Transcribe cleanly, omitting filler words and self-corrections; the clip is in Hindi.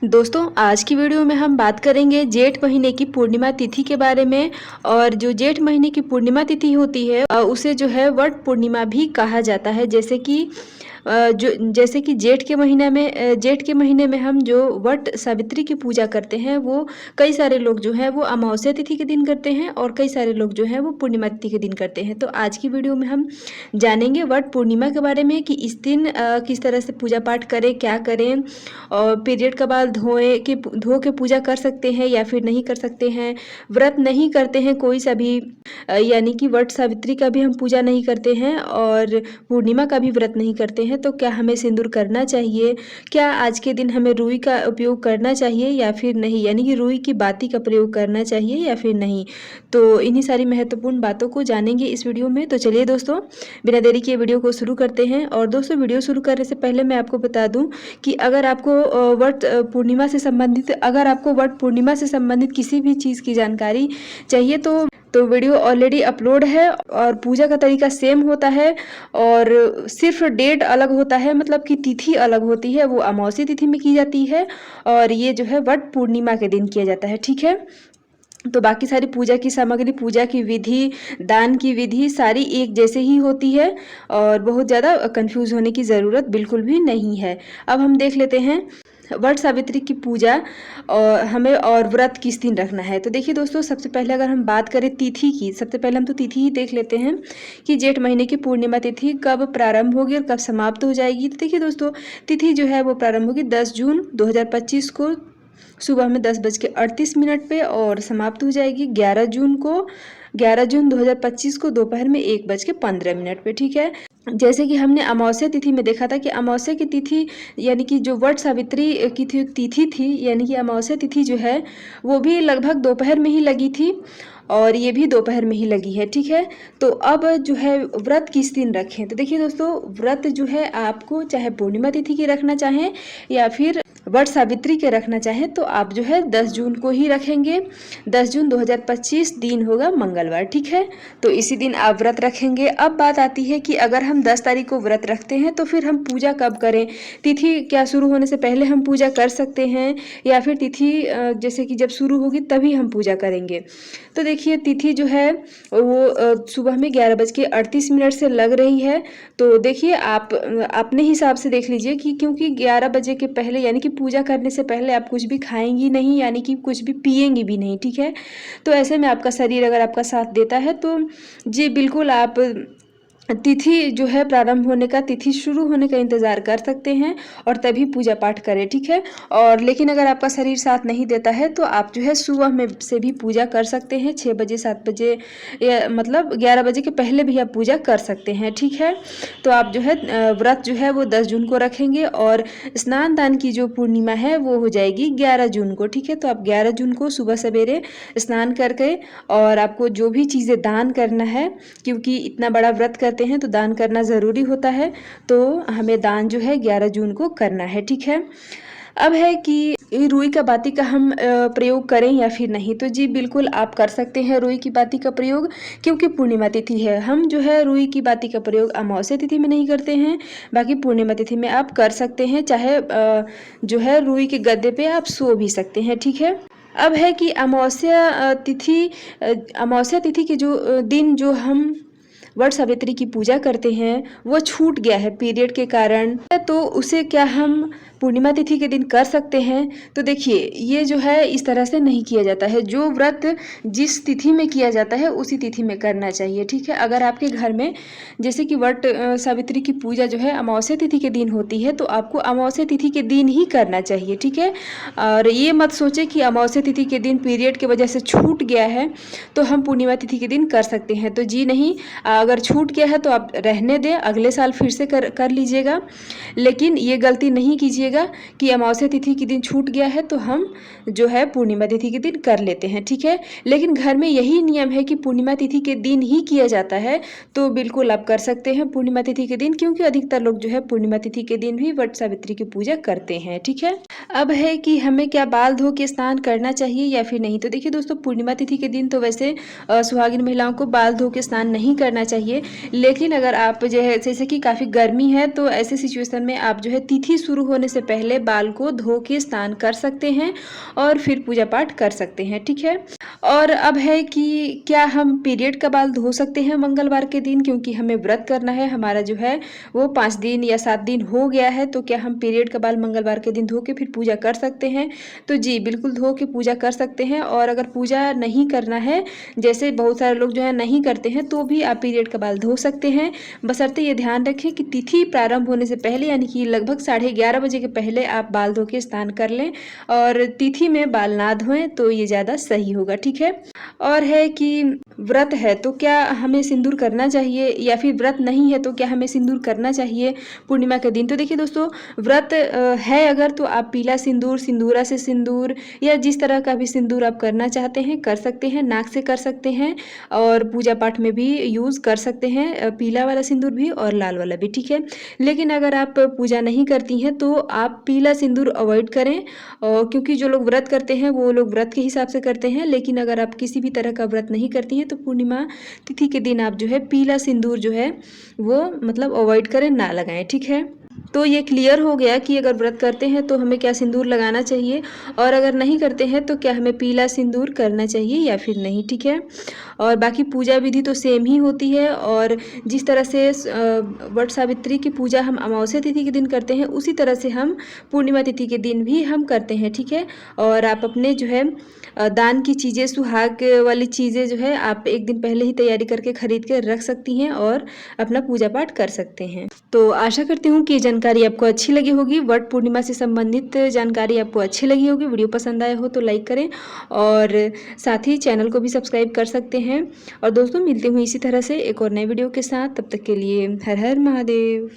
दोस्तों आज की वीडियो में हम बात करेंगे जेठ महीने की पूर्णिमा तिथि के बारे में। और जो जेठ महीने की पूर्णिमा तिथि होती है उसे जो है वट पूर्णिमा भी कहा जाता है। जैसे कि जेठ के महीने में हम जो वट सावित्री की पूजा करते हैं वो कई सारे लोग जो है वो अमावस्या तिथि के दिन करते हैं और कई सारे लोग जो है वो पूर्णिमा तिथि के दिन करते हैं। तो आज की वीडियो में हम जानेंगे वट पूर्णिमा के बारे में कि इस दिन किस तरह से पूजा पाठ करें, क्या करें, और पीरियड का बाल धो के पूजा कर सकते हैं या फिर नहीं कर सकते हैं। व्रत नहीं करते हैं कोई सा भी, यानी कि वट सावित्री का भी हम पूजा नहीं करते हैं और पूर्णिमा का भी व्रत नहीं करते हैं, तो क्या हमें सिंदूर करना चाहिए, क्या आज के दिन हमें रुई का उपयोग करना चाहिए या फिर नहीं, यानी कि रुई की बाती का प्रयोग करना चाहिए या फिर नहीं। तो इन्हीं सारी महत्वपूर्ण बातों को जानेंगे इस वीडियो में। तो चलिए दोस्तों बिना देरी किए वीडियो को शुरू करते हैं। और दोस्तों वीडियो शुरू करने से पहले मैं आपको बता दूं कि अगर आपको वट पूर्णिमा से संबंधित किसी भी चीज़ की जानकारी चाहिए तो वीडियो ऑलरेडी अपलोड है और पूजा का तरीका सेम होता है और सिर्फ डेट अलग होता है, मतलब कि तिथि अलग होती है। वो अमावस्या तिथि में की जाती है और ये जो है वट पूर्णिमा के दिन किया जाता है, ठीक है। तो बाकी सारी पूजा की सामग्री, पूजा की विधि, दान की विधि सारी एक जैसे ही होती है और बहुत ज़्यादा कंफ्यूज होने की ज़रूरत बिल्कुल भी नहीं है। अब हम देख लेते हैं वट सावित्री की पूजा और हमें और व्रत किस दिन रखना है। तो देखिए दोस्तों, सबसे पहले अगर हम बात करें तिथि की, सबसे पहले हम तो तिथि ही देख लेते हैं कि जेठ महीने की पूर्णिमा तिथि कब प्रारंभ होगी और कब समाप्त हो जाएगी। तो देखिए दोस्तों, तिथि जो है वो प्रारंभ होगी 10 जून 2025 को सुबह में 10:38 पे और समाप्त हो जाएगी 11 जून 2025 को दोपहर में 1:15 पे, ठीक है। जैसे कि हमने अमावस्या तिथि में देखा था कि अमावस्या की तिथि यानी कि जो वट सावित्री की तिथि थी, यानी कि अमावस्या तिथि जो है वो भी लगभग दोपहर में ही लगी थी और ये भी दोपहर में ही लगी है, ठीक है। तो अब जो है व्रत किस दिन रखें। तो देखिए दोस्तों, व्रत जो है आपको चाहे पूर्णिमा तिथि की रखना चाहें या फिर वट सावित्री के रखना चाहें तो आप जो है 10 जून को ही रखेंगे। 10 जून 2025 दिन होगा मंगलवार, ठीक है। तो इसी दिन आप व्रत रखेंगे। अब बात आती है कि अगर हम 10 तारीख को व्रत रखते हैं तो फिर हम पूजा कब करें। तिथि क्या शुरू होने से पहले हम पूजा कर सकते हैं या फिर तिथि जैसे कि जब शुरू होगी तभी हम पूजा करेंगे। तो देखिए तिथि जो है वो सुबह में 11:38 से लग रही है। तो देखिए आप अपने हिसाब से देख लीजिए कि क्योंकि 11 बजे के पहले यानी कि पूजा करने से पहले आप कुछ भी खाएंगी नहीं, यानी कि कुछ भी पिएंगी भी नहीं, ठीक है। तो ऐसे में आपका शरीर अगर आपका साथ देता है तो जी बिल्कुल आप तिथि जो है प्रारंभ होने का, तिथि शुरू होने का इंतज़ार कर सकते हैं और तभी पूजा पाठ करें, ठीक है। और लेकिन अगर आपका शरीर साथ नहीं देता है तो आप जो है सुबह में से भी पूजा कर सकते हैं। 6 बजे 7 बजे या मतलब 11 बजे के पहले भी आप पूजा कर सकते हैं, ठीक है। तो आप जो है व्रत जो है वो 10 जून को रखेंगे और स्नान दान की जो पूर्णिमा है वो हो जाएगी 11 जून को, ठीक है। तो आप 11 जून को सुबह सवेरे स्नान करके और आपको जो भी चीज़ें दान करना है, क्योंकि इतना बड़ा व्रत करते हैं तो दान करना ज़रूरी होता है, तो हमें दान जो है 11 जून को करना है, ठीक है। अब है कि रुई का बाती का हम प्रयोग करें या फिर नहीं। तो जी बिल्कुल आप कर सकते हैं रुई की बाती का प्रयोग, क्योंकि पूर्णिमा तिथि है। हम जो है रुई की बाती का प्रयोग अमावस्या तिथि में नहीं करते हैं, बाकी पूर्णिमा तिथि में आप कर सकते हैं। चाहे जो है रुई के गद्दे पे आप सो भी सकते हैं, ठीक है। अब है कि अमावस्या तिथि के जो दिन जो हम वट सावित्री की पूजा करते हैं वो छूट गया है पीरियड के कारण, तो उसे क्या हम पूर्णिमा तिथि के दिन कर सकते हैं। तो देखिए ये जो है इस तरह से नहीं किया जाता है। जो व्रत जिस तिथि में किया जाता है उसी तिथि में करना चाहिए, ठीक है। अगर आपके घर में जैसे कि वट सावित्री की पूजा जो है अमावस्या तिथि के दिन होती है तो आपको अमावस्या तिथि के दिन ही करना चाहिए, ठीक है। और ये मत सोचे कि अमावस्या तिथि के दिन पीरियड की वजह से छूट गया है तो हम पूर्णिमा तिथि के दिन कर सकते हैं। तो जी नहीं, अगर छूट गया है तो आप रहने दें, अगले साल फिर से कर लीजिएगा। लेकिन ये गलती नहीं कीजिएगा कि अमावस्या तिथि के दिन छूट गया है तो हम जो है पूर्णिमा तिथि के दिन कर लेते हैं, ठीक है। लेकिन घर में यही नियम है कि पूर्णिमा तिथि के दिन ही किया जाता है, तो बिल्कुल आप कर सकते हैं पूर्णिमा तिथि के दिन, क्योंकि अधिकतर लोग जो है पूर्णिमा तिथि के दिन भी वट सावित्री की पूजा करते हैं, ठीक है। अब है कि हमें क्या बाल धो के स्नान करना चाहिए या फिर नहीं। तो देखिए दोस्तों, पूर्णिमा तिथि के दिन तो वैसे सुहागिन महिलाओं को बाल धो के स्नान नहीं करना चाहिए, लेकिन अगर आप जो है जैसे कि काफ़ी गर्मी है तो ऐसे सिचुएशन में आप जो है तिथि शुरू होने से से पहले बाल को धो के स्नान कर सकते हैं और फिर पूजा पाठ कर सकते हैं, ठीक है। और अब है कि क्या हम पीरियड का बाल धो सकते हैं मंगलवार के दिन, क्योंकि हमें व्रत करना है, हमारा जो है वो 5 दिन या 7 दिन हो गया है, तो क्या हम पीरियड का बाल मंगलवार के दिन धो के फिर पूजा कर सकते हैं? तो जी बिल्कुल धो के पूजा कर सकते हैं। और अगर पूजा नहीं करना है, जैसे बहुत सारे लोग जो है नहीं करते हैं, तो भी आप पीरियड का बाल धो सकते हैं, बशर्ते ये ध्यान रखें कि तिथि प्रारंभ होने से पहले यानी कि लगभग 11:30 बजे के पहले आप बाल धो के स्नान कर लें और तिथि में बाल ना धोएं, तो ये ज़्यादा सही होगा, ठीक है। और है कि व्रत है तो क्या हमें सिंदूर करना चाहिए, या फिर व्रत नहीं है तो क्या हमें सिंदूर करना चाहिए पूर्णिमा के दिन? तो देखिए दोस्तों, व्रत है अगर तो आप पीला सिंदूर, सिंदूरा से सिंदूर या जिस तरह का भी सिंदूर आप करना चाहते हैं कर सकते हैं, नाक से कर सकते हैं और पूजा पाठ में भी यूज़ कर सकते हैं, पीला वाला सिंदूर भी और लाल वाला भी, ठीक है। लेकिन अगर आप पूजा नहीं करती हैं तो आप पीला सिंदूर अवॉइड करें, क्योंकि जो लोग व्रत करते हैं वो लोग व्रत के हिसाब से करते हैं। लेकिन अगर आप किसी भी तरह का व्रत नहीं करती हैं तो पूर्णिमा तिथि के दिन आप जो है पीला सिंदूर जो है वो मतलब अवॉइड करें, ना लगाएं, ठीक है। तो ये क्लियर हो गया कि अगर व्रत करते हैं तो हमें क्या सिंदूर लगाना चाहिए, और अगर नहीं करते हैं तो क्या हमें पीला सिंदूर करना चाहिए या फिर नहीं, ठीक है। और बाकी पूजा विधि तो सेम ही होती है, और जिस तरह से वट सावित्री की पूजा हम अमावस्या तिथि के दिन करते हैं, उसी तरह से हम पूर्णिमा तिथि के दिन भी हम करते हैं, ठीक है। और आप अपने जो है दान की चीज़ें, सुहाग वाली चीज़ें जो है आप एक दिन पहले ही तैयारी करके खरीद के रख सकती हैं और अपना पूजा पाठ कर सकते हैं। तो आशा करती हूँ कि ये जानकारी आपको अच्छी लगी होगी, वट पूर्णिमा से संबंधित जानकारी आपको अच्छी लगी होगी। वीडियो पसंद आया हो तो लाइक करें और साथ ही चैनल को भी सब्सक्राइब कर सकते हैं। और दोस्तों, मिलते हुए इसी तरह से एक और नए वीडियो के साथ, तब तक के लिए हर हर महादेव।